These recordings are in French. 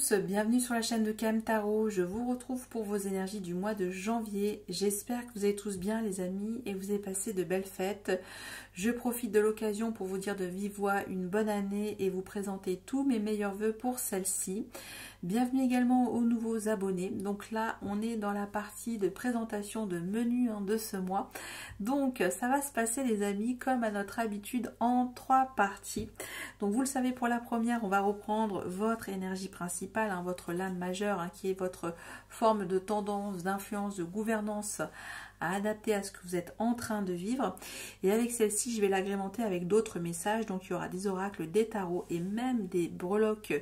tous, bienvenue sur la chaîne de KM Tarot. Je vous retrouve pour vos énergies du mois de janvier. J'espère que vous allez tous bien les amis et vous avez passé de belles fêtes. Je profite de l'occasion pour vous dire de vive voix une bonne année et vous présenter tous mes meilleurs vœux pour celle-ci. Bienvenue également aux nouveaux abonnés. Donc là, on est dans la partie de présentation de menu de ce mois. Donc ça va se passer les amis comme à notre habitude en 3 parties. Donc vous le savez, pour la première, on va reprendre votre énergie principale, votre lame majeure qui est votre forme de tendance, d'influence, de gouvernance à adapter à ce que vous êtes en train de vivre. Et avec celle-ci, je vais l'agrémenter avec d'autres messages. Donc il y aura des oracles, des tarots et même des breloques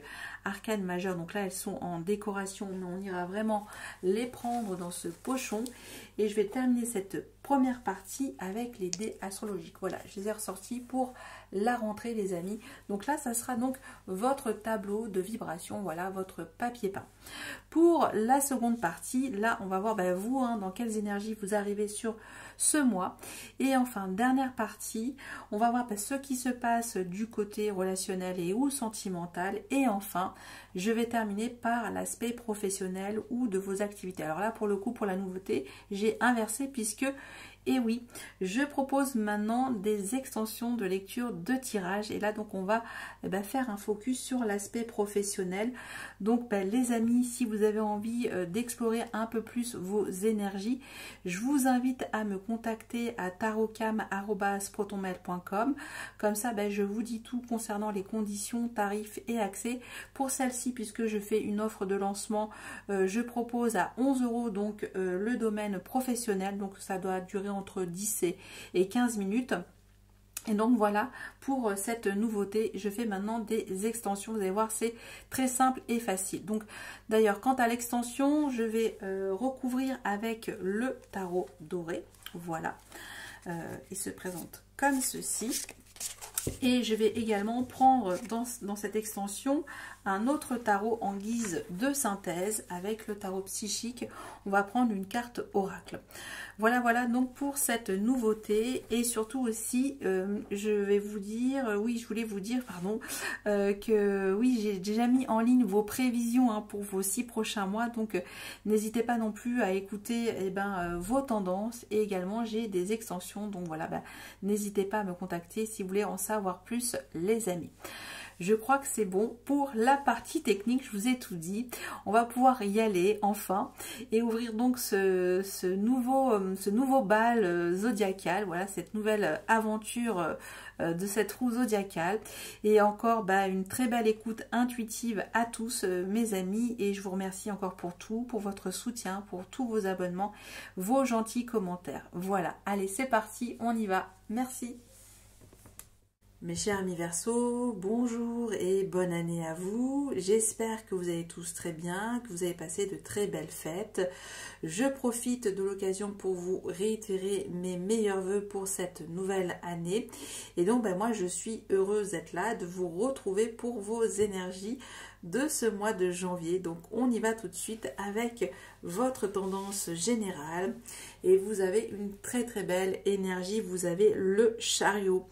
arcanes majeures. Donc là, elles sont en décoration, mais on ira vraiment les prendre dans ce pochon. Et je vais terminer cette première partie avec les dés astrologiques. Voilà, je les ai ressortis pour la rentrée les amis. Donc là, ça sera donc votre tableau de vibration, voilà, votre papier peint. Pour la seconde partie, là, on va voir vous, dans quelles énergies vous arrivez sur ce mois. Et enfin, dernière partie, on va voir ce qui se passe du côté relationnel et ou sentimental. Et enfin, je vais terminer par l'aspect professionnel ou de vos activités. Alors là, pour le coup, pour la nouveauté, j'ai inversé puisque... Et oui, je propose maintenant des extensions de lecture de tirage. Et là, donc, on va faire un focus sur l'aspect professionnel. Donc, les amis, si vous avez envie d'explorer un peu plus vos énergies, je vous invite à me contacter à tarotcam@protonmail.com. Comme ça, je vous dis tout concernant les conditions, tarifs et accès. Pour celle-ci, puisque je fais une offre de lancement, je propose à 11 € donc le domaine professionnel. Donc, ça doit durer entre 10 et 15 minutes. Et donc voilà, pour cette nouveauté, je fais maintenant des extensions. Vous allez voir, c'est très simple et facile. Donc d'ailleurs, quant à l'extension, je vais recouvrir avec le tarot doré. Voilà, il se présente comme ceci. Et je vais également prendre dans cette extension un autre tarot en guise de synthèse avec le tarot psychique. On va prendre une carte oracle. Voilà donc pour cette nouveauté. Et surtout aussi, je vais vous dire, je voulais vous dire, que oui, j'ai déjà mis en ligne vos prévisions pour vos 6 prochains mois. Donc, n'hésitez pas non plus à écouter vos tendances. Et également, j'ai des extensions. Donc voilà, n'hésitez pas à me contacter si vous voulez en savoir plus, les amis. Je crois que c'est bon pour la partie technique, je vous ai tout dit. On va pouvoir y aller enfin et ouvrir donc ce nouveau bal zodiacal. Voilà, cette nouvelle aventure de cette roue zodiacale. Et encore une très belle écoute intuitive à tous mes amis. Et je vous remercie encore pour tout, pour votre soutien, pour tous vos abonnements, vos gentils commentaires. Voilà, allez c'est parti, on y va. Merci. Mes chers amis Verseau, bonjour et bonne année à vous. J'espère que vous allez tous très bien, que vous avez passé de très belles fêtes. Je profite de l'occasion pour vous réitérer mes meilleurs vœux pour cette nouvelle année. Et donc moi je suis heureuse d'être là, de vous retrouver pour vos énergies de ce mois de janvier. Donc on y va tout de suite avec votre tendance générale. Et vous avez une très belle énergie. Vous avez le chariot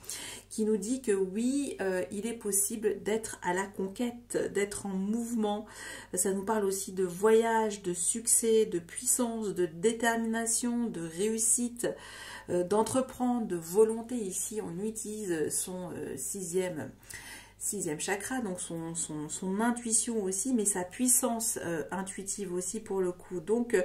qui nous dit que oui, il est possible d'être à la conquête, d'être en mouvement. Ça nous parle aussi de voyage, de succès, de puissance, de détermination, de réussite, d'entreprendre, de volonté. Ici, on utilise son sixième chakra, donc son intuition aussi, mais sa puissance intuitive aussi pour le coup. Donc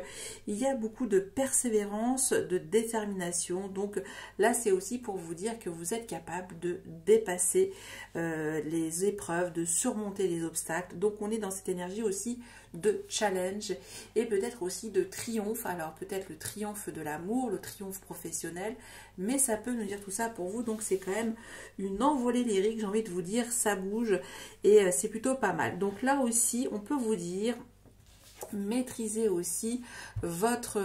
il y a beaucoup de persévérance, de détermination. Donc là c'est aussi pour vous dire que vous êtes capable de dépasser les épreuves, de surmonter les obstacles. Donc on est dans cette énergie aussi de challenge et peut-être aussi de triomphe. Alors peut-être le triomphe de l'amour, le triomphe professionnel, mais ça peut nous dire tout ça pour vous. Donc c'est quand même une envolée lyrique, j'ai envie de vous dire, ça bouge et c'est plutôt pas mal. Donc là aussi on peut vous dire, maîtrisez aussi votre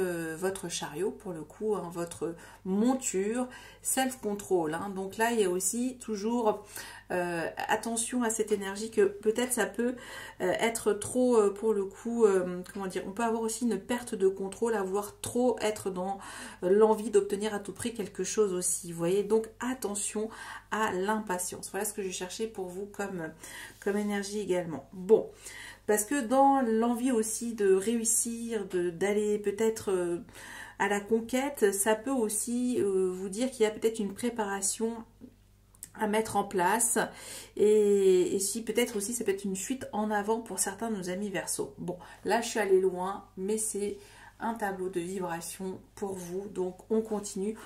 chariot pour le coup, votre monture, self-control. Donc là il y a aussi toujours attention à cette énergie que peut-être ça peut être trop pour le coup, comment dire, on peut avoir aussi une perte de contrôle, à vouloir trop être dans l'envie d'obtenir à tout prix quelque chose aussi, vous voyez. Donc attention à l'impatience. Voilà ce que je cherchais pour vous comme énergie également. Bon, parce que dans l'envie aussi de réussir, d'aller peut-être à la conquête, ça peut aussi vous dire qu'il y a peut-être une préparation à mettre en place, et si peut-être aussi ça peut être une fuite en avant pour certains de nos amis Verseau. Bon, là je suis allée loin, mais c'est un tableau de vibration pour vous, donc on continue.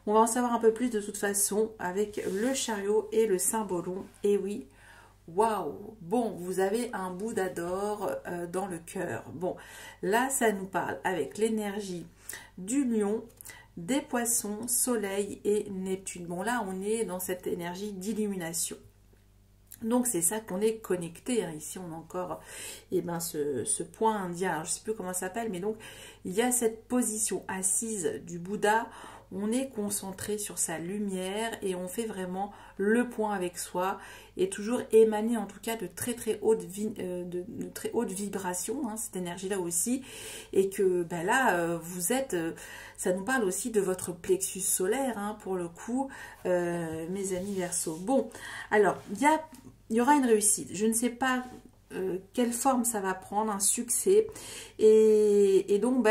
On va en savoir un peu plus de toute façon avec le chariot et le cymbolon. Et oui, waouh! Bon, vous avez un Bouddha d'or dans le cœur. Bon, là ça nous parle avec l'énergie du lion, des poissons, soleil et Neptune. Bon, là on est dans cette énergie d'illumination. Donc c'est ça qu'on est connecté, hein. Ici on a encore ce point indien, alors, je ne sais plus comment ça s'appelle, mais donc il y a cette position assise du Bouddha. On est concentré sur sa lumière et on fait vraiment le point avec soi, et toujours émaner en tout cas de très hautes vibrations, hein, cette énergie là aussi, et que là vous êtes, ça nous parle aussi de votre plexus solaire, hein, pour le coup, mes amis Verseau. Bon, alors il y aura une réussite, je ne sais pas quelle forme ça va prendre, un succès, et donc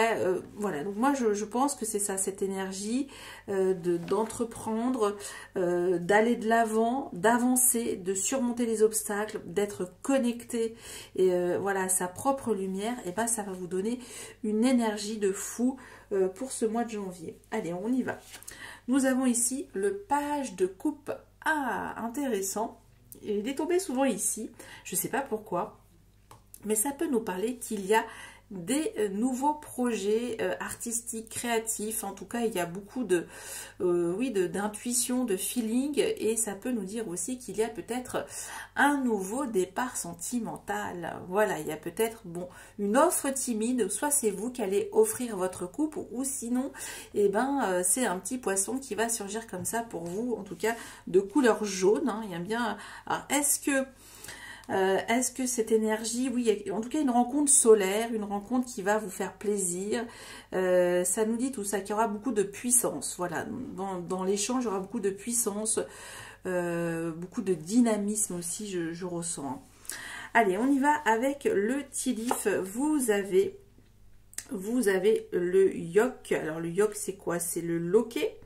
voilà, donc moi je pense que c'est ça, cette énergie d'entreprendre, d'aller de l'avant, d'avancer, de surmonter les obstacles, d'être connecté, et voilà, sa propre lumière, et ça va vous donner une énergie de fou pour ce mois de janvier. Allez, on y va. Nous avons ici le page de coupe. Ah, intéressant. Il est tombé souvent ici, je ne sais pas pourquoi, mais ça peut nous parler qu'il y a des nouveaux projets artistiques, créatifs. En tout cas, il y a beaucoup d'intuition, de feeling, et ça peut nous dire aussi qu'il y a peut-être un nouveau départ sentimental. Voilà, il y a peut-être une offre timide, soit c'est vous qui allez offrir votre couple, ou sinon c'est un petit poisson qui va surgir comme ça pour vous, en tout cas de couleur jaune, hein. Il y a bien. Alors, est-ce que cette énergie, oui, en tout cas une rencontre solaire, une rencontre qui va vous faire plaisir, ça nous dit tout ça, qu'il y aura beaucoup de puissance, voilà, dans l'échange il y aura beaucoup de puissance, beaucoup de dynamisme aussi, je ressens. Allez, on y va avec le Tilif. Vous avez le yoke. Alors le yoke c'est quoi? C'est le loquet.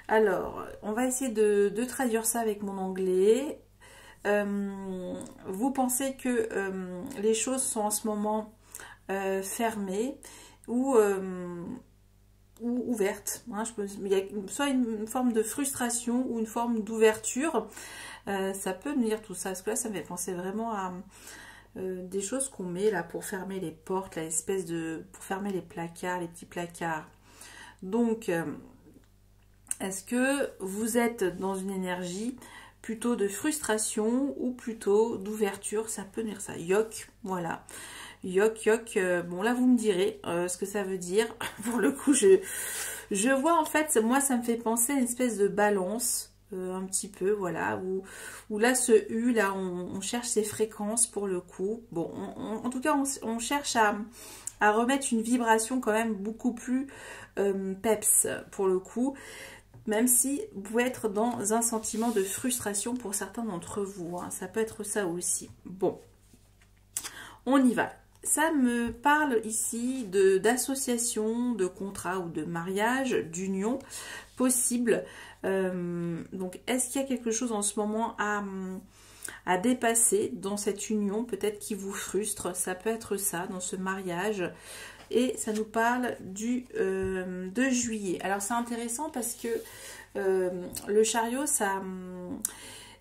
Alors, on va essayer de traduire ça avec mon anglais. Vous pensez que les choses sont en ce moment fermées ou ouvertes, hein, il y a soit une forme de frustration ou une forme d'ouverture. Ça peut nous dire tout ça, parce que là ça me fait penser vraiment à des choses qu'on met là pour fermer les portes, pour fermer les placards, les petits placards. Donc est-ce que vous êtes dans une énergie plutôt de frustration ou plutôt d'ouverture? Ça peut dire ça. Yoke, voilà. Yoke, bon là vous me direz ce que ça veut dire. Pour le coup, je vois en fait, moi ça me fait penser à une espèce de balance, un petit peu, voilà, où là ce U, là on cherche ses fréquences pour le coup. Bon, en tout cas on cherche à remettre une vibration quand même beaucoup plus peps pour le coup. Même si vous pouvez être dans un sentiment de frustration pour certains d'entre vous, hein. Ça peut être ça aussi. Bon, on y va. Ça me parle ici d'association, de contrat ou de mariage, d'union possible. Donc, est-ce qu'il y a quelque chose en ce moment à dépasser dans cette union, peut-être qui vous frustre? Ça peut être ça, dans ce mariage. Et ça nous parle de juillet. Alors c'est intéressant parce que le chariot, ça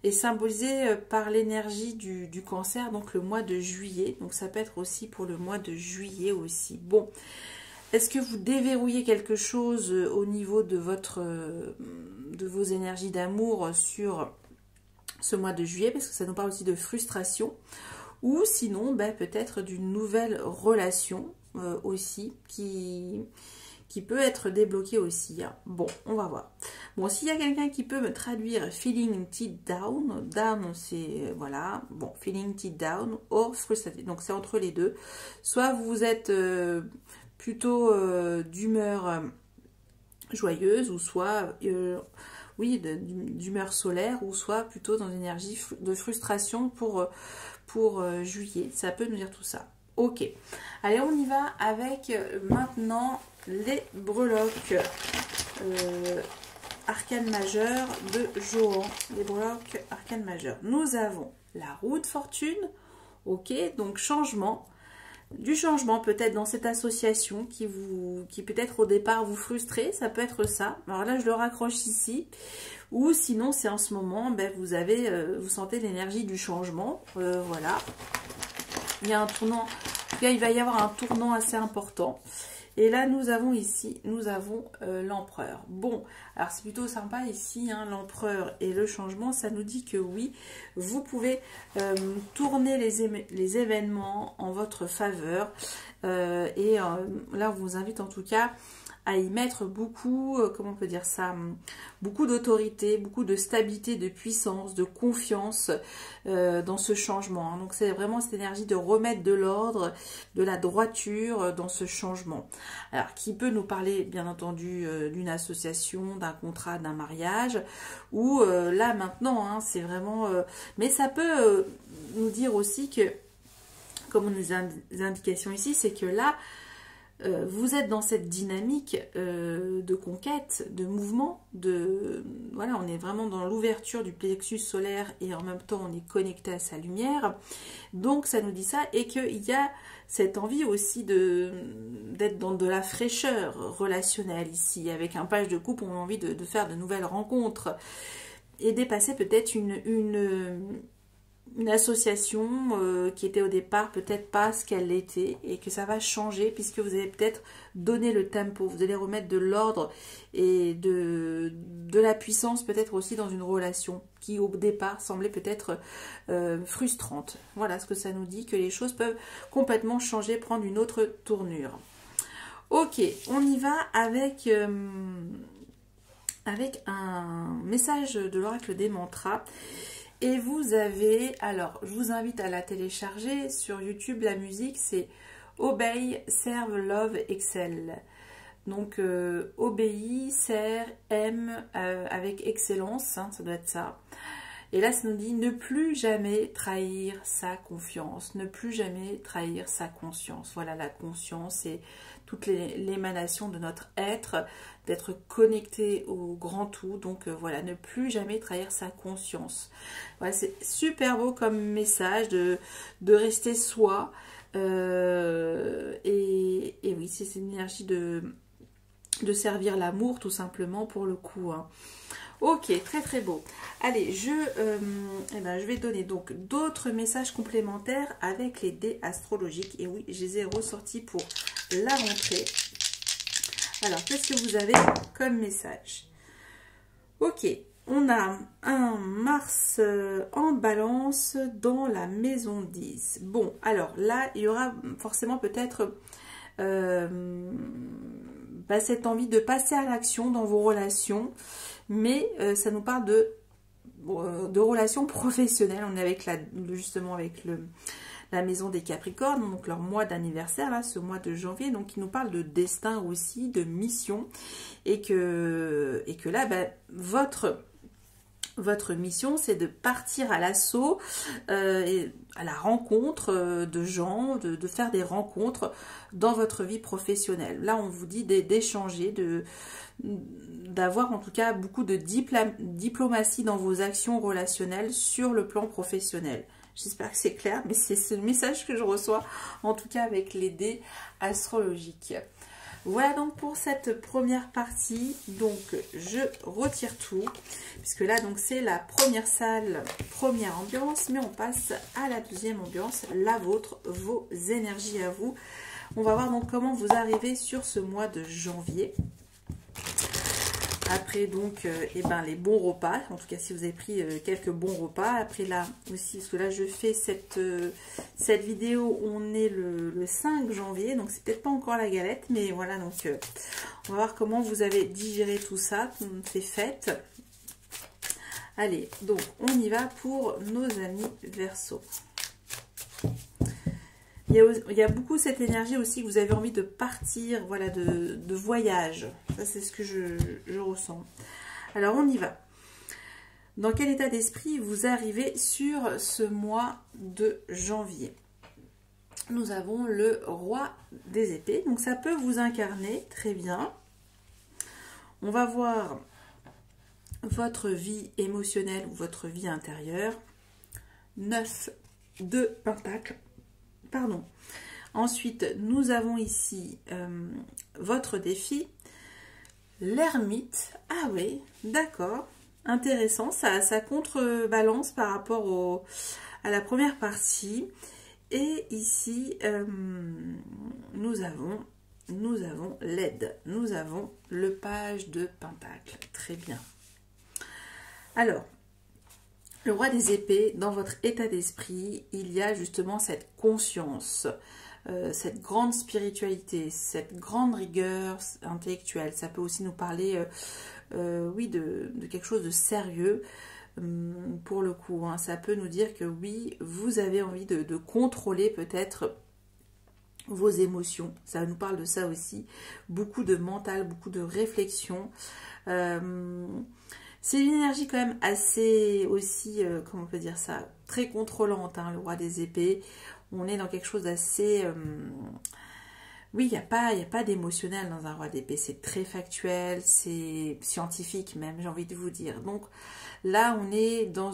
est symbolisé par l'énergie du cancer, donc le mois de juillet. Donc ça peut être aussi pour le mois de juillet aussi. Bon, est-ce que vous déverrouillez quelque chose au niveau de vos énergies d'amour sur ce mois de juillet? Parce que ça nous parle aussi de frustration. Ou sinon, peut-être d'une nouvelle relation aussi qui peut être débloquée aussi, hein. Bon, on va voir. Bon, s'il y a quelqu'un qui peut me traduire feeling teed down, down c'est voilà, bon, feeling teed down or frustrated, donc c'est entre les deux. Soit vous êtes plutôt d'humeur joyeuse, ou soit oui, d'humeur solaire, ou soit plutôt dans une énergie de frustration pour pour juillet. Ça peut nous dire tout ça. Ok. Allez, on y va avec maintenant les breloques arcane majeure de Johan. Les breloques arcane majeure. Nous avons la roue de fortune. Ok, donc changement. Du changement peut-être dans cette association qui peut-être au départ vous frustrer, ça peut être ça. Alors là je le raccroche ici, ou sinon c'est en ce moment, ben, vous sentez l'énergie du changement, voilà. Il y a un tournant, il va y avoir un tournant assez important. Et là nous avons ici, l'empereur. Bon, alors c'est plutôt sympa ici, hein, l'empereur et le changement, ça nous dit que oui, vous pouvez tourner les événements en votre faveur. Là on vous invite en tout cas à y mettre beaucoup, comment on peut dire ça, beaucoup d'autorité, beaucoup de stabilité, de puissance, de confiance dans ce changement. Donc c'est vraiment cette énergie de remettre de l'ordre, de la droiture dans ce changement. Alors qui peut nous parler bien entendu d'une association, d'un contrat, d'un mariage, ou là maintenant, hein, c'est vraiment... mais ça peut nous dire aussi que, comme on nous a des indications ici, c'est que là, vous êtes dans cette dynamique de conquête, de mouvement, voilà, on est vraiment dans l'ouverture du plexus solaire et en même temps on est connecté à sa lumière. Donc ça nous dit ça, et qu'il y a cette envie aussi d'être dans de la fraîcheur relationnelle ici. Avec un page de coupe, on a envie de faire de nouvelles rencontres et dépasser peut-être une association qui était au départ peut-être pas ce qu'elle était, et que ça va changer puisque vous allez peut-être donner le tempo, vous allez remettre de l'ordre et de la puissance peut-être aussi dans une relation qui au départ semblait peut-être frustrante. Voilà ce que ça nous dit, que les choses peuvent complètement changer, prendre une autre tournure. Ok, on y va avec un message de l'oracle des mantras. Et vous avez, alors je vous invite à la télécharger sur YouTube, la musique c'est Obey, Serve, Love, Excel. Donc obéis, sert, aime avec excellence, hein, ça doit être ça. Et là ça nous dit ne plus jamais trahir sa confiance, ne plus jamais trahir sa conscience. Voilà, la conscience, c'est toute l'émanation de notre être, d'être connecté au grand tout. Donc voilà, ne plus jamais trahir sa conscience. Voilà, c'est super beau comme message de rester soi. Et oui, c'est une énergie de servir l'amour tout simplement pour le coup, hein. Ok, très très beau. Allez, je vais donner donc d'autres messages complémentaires avec les dés astrologiques. Et oui, je les ai ressortis pour la rentrée. Alors, qu'est-ce que vous avez comme message? Ok, on a un Mars en balance dans la maison 10. Bon, alors là, il y aura forcément peut-être cette envie de passer à l'action dans vos relations. Mais ça nous parle de relations professionnelles. On est avec justement avec la maison des Capricornes, donc leur mois d'anniversaire, là, ce mois de janvier. Donc, il nous parle de destin aussi, de mission. Et que là, votre mission, c'est de partir à l'assaut, et à la rencontre de gens, de faire des rencontres dans votre vie professionnelle. Là, on vous dit d'échanger, d'avoir en tout cas beaucoup de diplomatie dans vos actions relationnelles sur le plan professionnel. J'espère que c'est clair, mais c'est ce message que je reçois, en tout cas avec les dés astrologiques. Voilà donc pour cette première partie. Donc je retire tout, puisque là donc c'est la première salle, première ambiance, mais on passe à la deuxième ambiance, la vôtre, vos énergies à vous. On va voir donc comment vous arrivez sur ce mois de janvier. Après donc les bons repas, en tout cas si vous avez pris quelques bons repas. Après là aussi, parce que là je fais cette vidéo, on est le 5 janvier, donc c'est peut-être pas encore la galette, mais voilà, donc on va voir comment vous avez digéré tout ça, ces fêtes. Allez, donc on y va pour nos amis Verseau. Il y a beaucoup cette énergie aussi que vous avez envie de partir, voilà, de voyage. Ça, c'est ce que je ressens. Alors, on y va. dans quel état d'esprit vous arrivez sur ce mois de janvier. Nous avons le roi des épées, donc ça peut vous incarner très bien. On va voir votre vie émotionnelle ou votre vie intérieure. 9 de pentacles, pardon. Ensuite, nous avons ici votre défi, l'ermite. Ah oui, d'accord, intéressant, ça contrebalance par rapport à la première partie. Et ici, nous avons l'aide, nous avons le page de pentacle. Très bien. Alors, le roi des épées, dans votre état d'esprit, il y a justement cette conscience, cette grande spiritualité, cette grande rigueur intellectuelle. Ça peut aussi nous parler, oui, de quelque chose de sérieux. Pour le coup, hein. Ça peut nous dire que oui, vous avez envie de contrôler peut-être vos émotions. Ça nous parle de ça aussi. Beaucoup de mental, beaucoup de réflexion. C'est une énergie quand même assez aussi, comment on peut dire ça, très contrôlante, hein, le roi des épées. On est dans quelque chose d'assez... oui, il n'y a pas d'émotionnel dans un roi d'épée. C'est très factuel, c'est scientifique même, j'ai envie de vous dire. Donc là, on est dans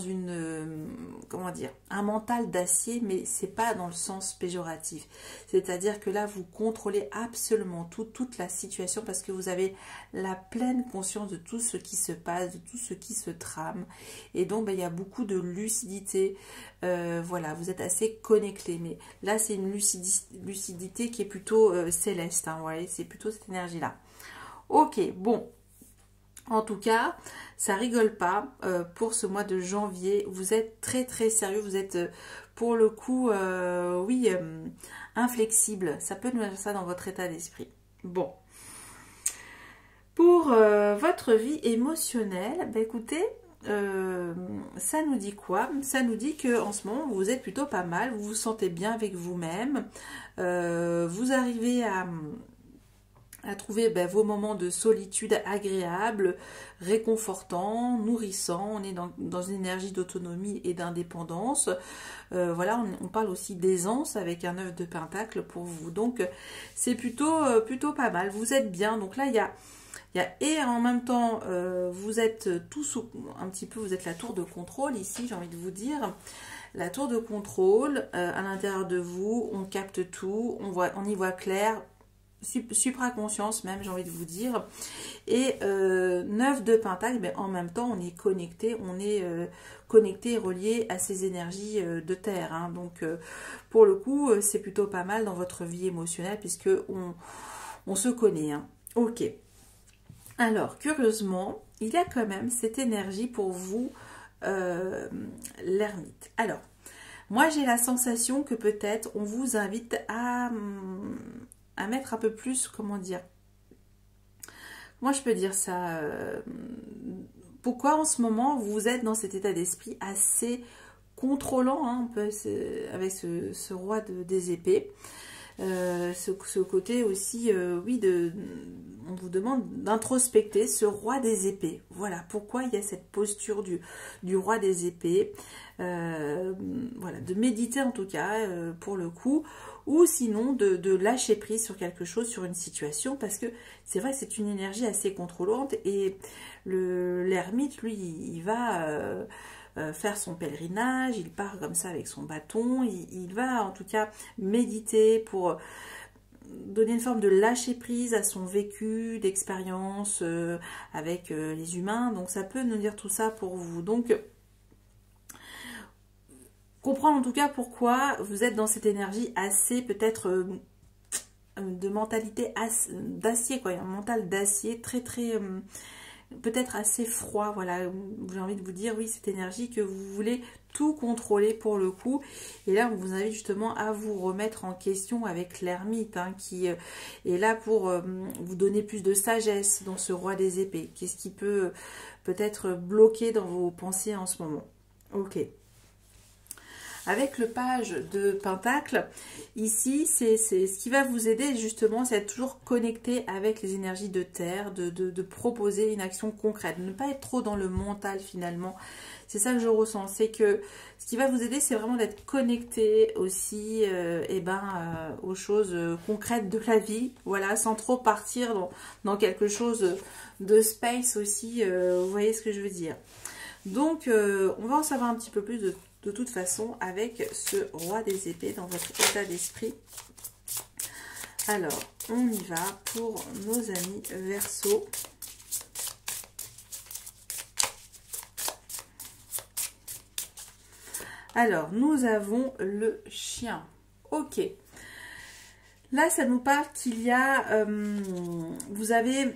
comment dire, un mental d'acier, mais c'est pas dans le sens péjoratif. C'est-à-dire que là, vous contrôlez absolument toute la situation parce que vous avez la pleine conscience de tout ce qui se passe, de tout ce qui se trame. Et donc, il y a beaucoup de lucidité. Voilà, vous êtes assez connecté. Mais là, c'est une lucidité qui est plutôt céleste. Hein, ouais, c'est plutôt cette énergie-là. Ok, bon. En tout cas, ça rigole pas pour ce mois de janvier. Vous êtes très très sérieux. Vous êtes pour le coup, oui, inflexible. Ça peut nous dire ça dans votre état d'esprit. Bon. Pour votre vie émotionnelle, bah, écoutez, ça nous dit quoi? Ça nous dit que en ce moment, vous êtes plutôt pas mal. Vous vous sentez bien avec vous-même. Vous arrivez à trouver vos moments de solitude agréables, réconfortants, nourrissants. On est dans une énergie d'autonomie et d'indépendance. Voilà, on parle aussi d'aisance avec un 9 de pentacle pour vous. Donc, c'est plutôt pas mal. Vous êtes bien. Donc là, il y a et en même temps, vous êtes tous un petit peu, vous êtes la tour de contrôle ici, j'ai envie de vous dire. La tour de contrôle, à l'intérieur de vous, on capte tout, on y voit clair. Supraconscience même, j'ai envie de vous dire. Et 9 de pentacle, mais en même temps on est connecté et relié à ces énergies de terre, hein. Donc pour le coup c'est plutôt pas mal dans votre vie émotionnelle puisque on se connaît, hein. Ok, alors curieusement il y a quand même cette énergie pour vous, l'ermite. Alors moi j'ai la sensation que peut-être on vous invite à mettre un peu plus, comment dire, moi je peux dire ça, pourquoi en ce moment vous êtes dans cet état d'esprit assez contrôlant, hein, un peu, avec ce roi des épées, ce côté aussi, oui, on vous demande d'introspecter ce roi des épées. Voilà pourquoi il y a cette posture du roi des épées, voilà, de méditer en tout cas, pour le coup, ou sinon de lâcher prise sur quelque chose, sur une situation, parce que c'est vrai que c'est une énergie assez contrôlante, et l'ermite, lui, il va faire son pèlerinage, il part comme ça avec son bâton, il va en tout cas méditer pour donner une forme de lâcher prise à son vécu, d'expérience avec les humains. Donc ça peut nous dire tout ça pour vous. Donc comprendre en tout cas pourquoi vous êtes dans cette énergie assez peut-être de mentalité d'acier, quoi, un mental d'acier très très peut-être assez froid. Voilà, j'ai envie de vous dire, oui, cette énergie que vous voulez tout contrôler pour le coup. Et là on vous invite justement à vous remettre en question avec l'ermite, hein, qui est là pour vous donner plus de sagesse dans ce roi des épées. Qu'est-ce qui peut peut-être bloquer dans vos pensées en ce moment? Ok. avec le page de Pentacle, ici, c'est ce qui va vous aider justement, c'est être toujours connecté avec les énergies de terre, de proposer une action concrète, ne pas être trop dans le mental finalement. C'est ça que je ressens, c'est que ce qui va vous aider, c'est vraiment d'être connecté aussi aux choses concrètes de la vie, voilà, sans trop partir dans quelque chose de space aussi, vous voyez ce que je veux dire. Donc, on va en savoir un petit peu plus de toute façon avec ce roi des épées dans votre état d'esprit. Alors, on y va pour nos amis Verseau. Alors, nous avons le chien. Ok. Là, ça nous parle qu'il y a... vous avez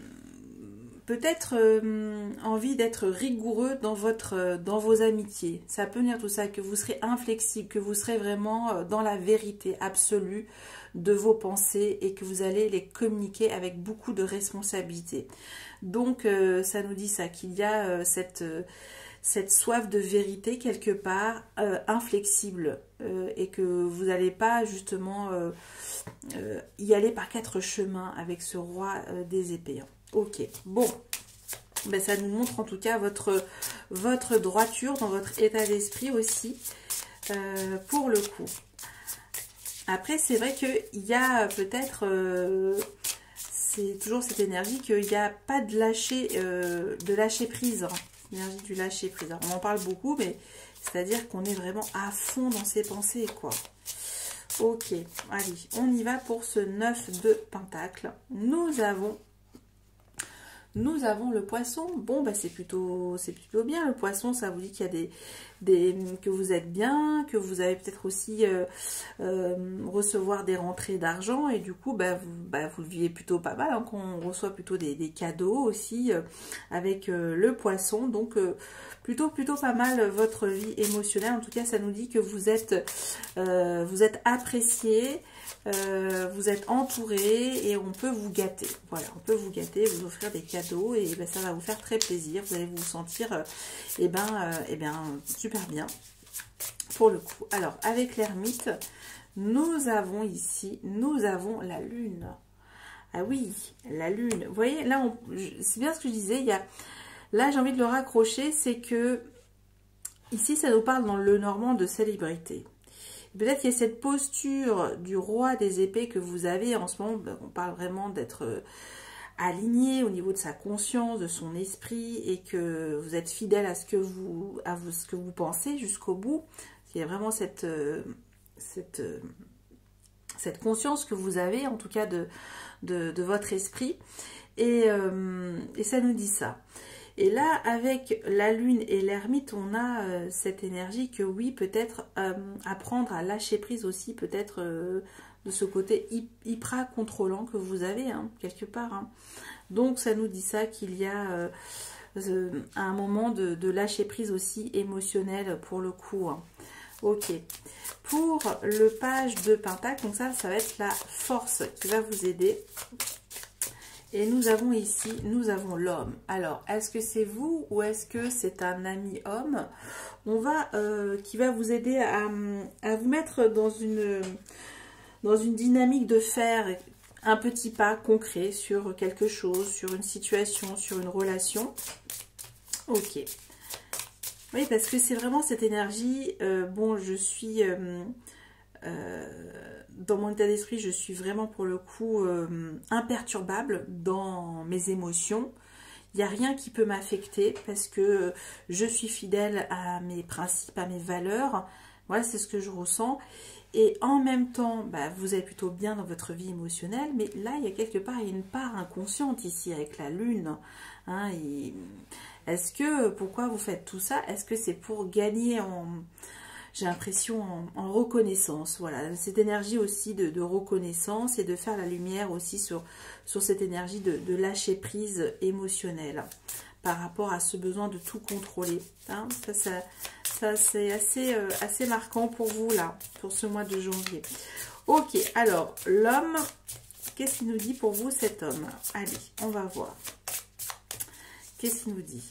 peut-être envie d'être rigoureux dans vos amitiés. Ça peut venir tout ça, que vous serez inflexible, que vous serez vraiment dans la vérité absolue de vos pensées et que vous allez les communiquer avec beaucoup de responsabilité. Donc, ça nous dit ça, qu'il y a cette soif de vérité quelque part, inflexible, et que vous n'allez pas justement y aller par 4 chemins avec ce roi des épées. Ok, bon, ben, ça nous montre en tout cas votre droiture dans votre état d'esprit aussi, pour le coup. Après, c'est vrai qu'il y a peut-être, c'est toujours cette énergie qu'il n'y a pas de lâcher prise, hein. L'énergie du lâcher prise. Alors, on en parle beaucoup, mais c'est-à-dire qu'on est vraiment à fond dans ses pensées, quoi. Ok, allez, on y va pour ce 9 de Pentacle. Nous avons le poisson. Bon, bah c'est plutôt bien. Le poisson, ça vous dit qu'il y a que vous êtes bien, que vous allez peut-être aussi recevoir des rentrées d'argent. Et du coup, vous le vivez plutôt pas mal, hein, qu'on reçoit plutôt des cadeaux aussi avec le poisson. Donc, plutôt pas mal votre vie émotionnelle. En tout cas, ça nous dit que vous êtes apprécié. Vous êtes entouré et on peut vous gâter. Voilà, on peut vous gâter, vous offrir des cadeaux et ça va vous faire très plaisir. Vous allez vous sentir super bien pour le coup. Alors, avec l'ermite, nous avons ici, la lune. Ah oui, la lune. Vous voyez, là, c'est bien ce que je disais. Là, j'ai envie de le raccrocher, c'est que ici, ça nous parle dans le normand de célébrité. Peut-être qu'il y a cette posture du roi des épées que vous avez en ce moment. On parle vraiment d'être aligné au niveau de sa conscience, de son esprit, et que vous êtes fidèle à ce que vous pensez jusqu'au bout. Il y a vraiment cette conscience que vous avez, en tout cas de votre esprit. Et ça nous dit ça. Et là, avec la lune et l'ermite, on a cette énergie que oui, peut-être apprendre à lâcher prise aussi, peut-être de ce côté hyper contrôlant que vous avez, hein, quelque part. Hein. Donc, ça nous dit ça, qu'il y a un moment de lâcher prise aussi émotionnel pour le coup. Hein. Ok. Pour le page de Pentacle, donc ça va être la force qui va vous aider. Et nous avons ici, l'homme. Alors, est-ce que c'est vous ou est-ce que c'est un ami homme? Qui va vous aider à vous mettre dans une dynamique de faire un petit pas concret sur quelque chose, sur une situation, sur une relation. Ok. Oui, parce que c'est vraiment cette énergie. Bon, je suis... dans mon état d'esprit, je suis vraiment pour le coup imperturbable dans mes émotions. Il n'y a rien qui peut m'affecter parce que je suis fidèle à mes principes, à mes valeurs. Voilà, c'est ce que je ressens. Et en même temps, vous êtes plutôt bien dans votre vie émotionnelle. Mais là, il y a quelque part une part inconsciente ici avec la lune. Hein, pourquoi vous faites tout ça? Est-ce que c'est pour gagner j'ai l'impression en reconnaissance, voilà, cette énergie aussi de reconnaissance et de faire la lumière aussi sur cette énergie de lâcher prise émotionnelle par rapport à ce besoin de tout contrôler. Hein. Ça c'est assez marquant pour vous là, pour ce mois de janvier. Ok, alors l'homme, qu'est-ce qu'il nous dit pour vous cet homme? Allez, on va voir. Qu'est-ce qu'il nous dit?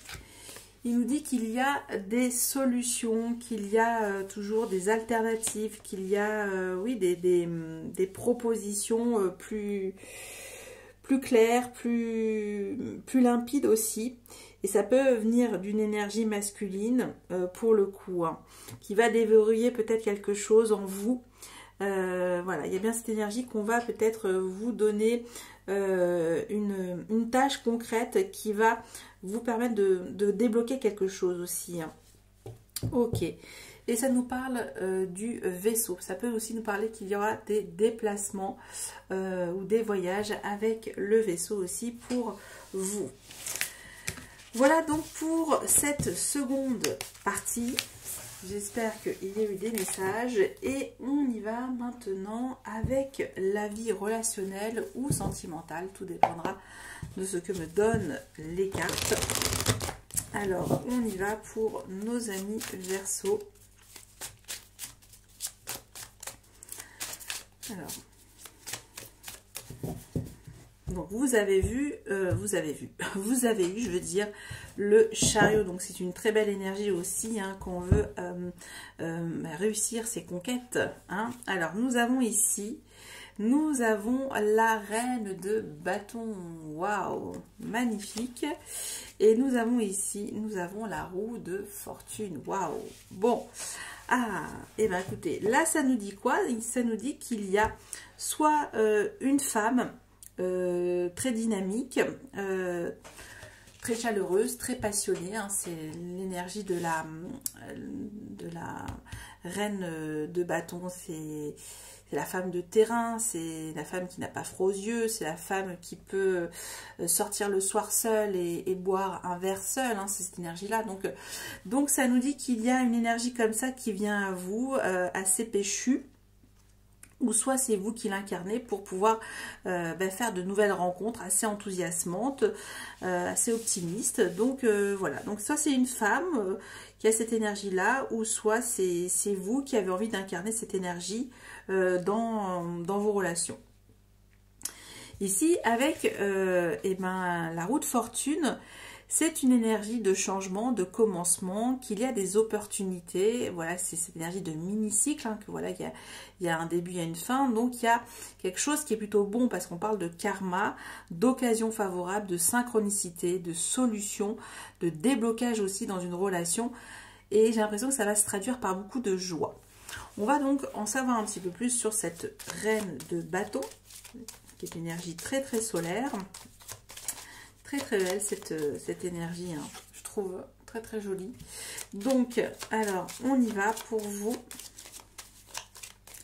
Il nous dit qu'il y a des solutions, qu'il y a toujours des alternatives, qu'il y a oui, des propositions plus claires, plus limpides aussi. Et ça peut venir d'une énergie masculine pour le coup, hein, qui va déverrouiller peut-être quelque chose en vous. Voilà, il y a bien cette énergie qu'on va peut-être vous donner une tâche concrète qui va vous permettre de débloquer quelque chose aussi, hein. Ok, et ça nous parle du vaisseau. Ça peut aussi nous parler qu'il y aura des déplacements ou des voyages avec le vaisseau aussi pour vous. Voilà donc pour cette seconde partie. J'espère qu'il y a eu des messages et on y va maintenant avec la vie relationnelle ou sentimentale. Tout dépendra de ce que me donnent les cartes. Alors, on y va pour nos amis Verseau. Alors, donc vous avez eu, je veux dire, le chariot. Donc c'est une très belle énergie aussi, hein, quand on veut réussir ses conquêtes, hein. Alors nous avons ici, nous avons la reine de bâton. Waouh, magnifique. Et nous avons ici, nous avons la roue de fortune. Waouh. Bon, ah, et bien écoutez, là ça nous dit quoi? Ça nous dit qu'il y a soit une femme très dynamique, très chaleureuse, très passionnée, hein, c'est l'énergie de la reine de bâton, c'est la femme de terrain, c'est la femme qui n'a pas froid aux yeux, c'est la femme qui peut sortir le soir seule et boire un verre seul, hein, c'est cette énergie-là. Donc ça nous dit qu'il y a une énergie comme ça qui vient à vous, assez péchue. Ou soit c'est vous qui l'incarnez pour pouvoir faire de nouvelles rencontres assez enthousiasmantes, assez optimistes. Donc voilà, donc ça c'est une femme qui a cette énergie-là, ou soit c'est vous qui avez envie d'incarner cette énergie dans vos relations. Ici, avec la roue de fortune, c'est une énergie de changement, de commencement, qu'il y a des opportunités. Voilà, c'est cette énergie de mini-cycle, hein, que voilà, il y a un début, il y a une fin. Donc, il y a quelque chose qui est plutôt bon parce qu'on parle de karma, d'occasion favorable, de synchronicité, de solution, de déblocage aussi dans une relation. Et j'ai l'impression que ça va se traduire par beaucoup de joie. On va donc en savoir un petit peu plus sur cette reine de bâton, qui est une énergie très très solaire. Très très belle cette énergie, hein. Je trouve très très jolie. Donc, alors, on y va pour vous.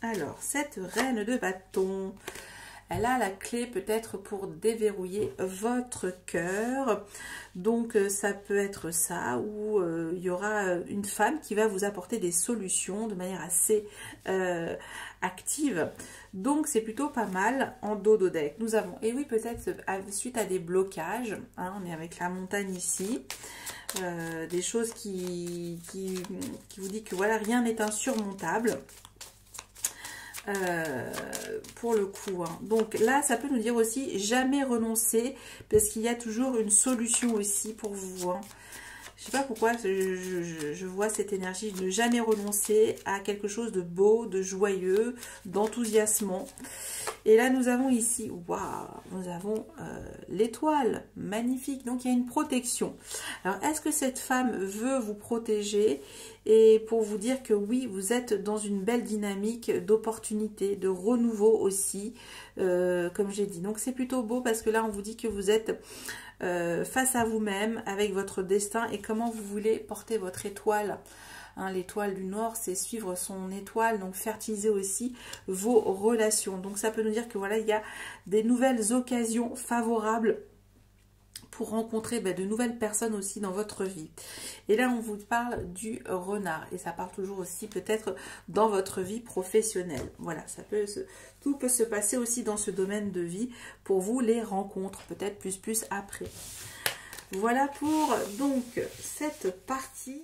Alors, cette reine de bâton, elle a la clé peut-être pour déverrouiller votre cœur. Donc, ça peut être ça, ou il y aura une femme qui va vous apporter des solutions de manière assez active. Donc, c'est plutôt pas mal en dos de deck. Nous avons, et oui, peut-être suite à des blocages, hein, on est avec la montagne ici, des choses qui vous dit que voilà, rien n'est insurmontable. Pour le coup, hein. Donc là ça peut nous dire aussi jamais renoncer, parce qu'il y a toujours une solution aussi pour vous, hein. Je sais pas pourquoi je vois cette énergie de ne jamais renoncer à quelque chose de beau, de joyeux, d'enthousiasmant. Et là nous avons ici, waouh, nous avons l'étoile, magnifique. Donc il y a une protection. Alors est-ce que cette femme veut vous protéger et pour vous dire que oui, vous êtes dans une belle dynamique d'opportunité, de renouveau aussi, comme j'ai dit. Donc c'est plutôt beau parce que là on vous dit que vous êtes face à vous-même avec votre destin et comment vous voulez porter votre étoile. Hein, l'étoile du Nord, c'est suivre son étoile, donc fertiliser aussi vos relations. Donc ça peut nous dire que voilà, il y a des nouvelles occasions favorables pour rencontrer de nouvelles personnes aussi dans votre vie. Et là, on vous parle du renard. Et ça parle toujours aussi peut-être dans votre vie professionnelle. Voilà, tout peut se passer aussi dans ce domaine de vie. Pour vous, les rencontres, peut-être plus après. Voilà pour donc cette partie.